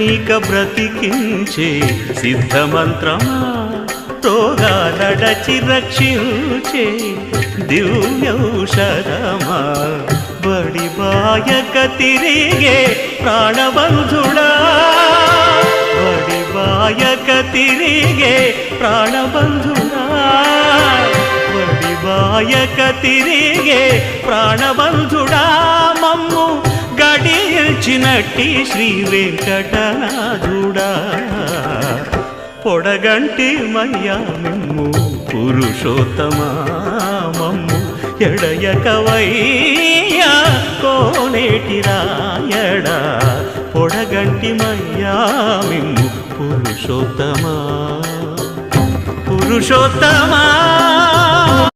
నీక బ్రతికించే సిద్ధమంత్రమా రోగాలడచి రక్షించే దివ్యౌషధమా బడి బాయక తిరిగే ప్రాణబంధుడా బడి బాయక తిరిగే ప్రాణబంధుడా బడి బాయక తిరిగే ప్రాణబంధుడా మమ్ము గడిచినట్టి శ్రీ వెంకటనాథుడా పొడగంటి మయ్యా మిమ్ము పురుషోత్తమా మమ్ము ఎడయకవయ్యా కోనేటి రాయడా పొడగంటి మయ్యా మిమ్ము పురుషోత్తమా పురుషోత్తమా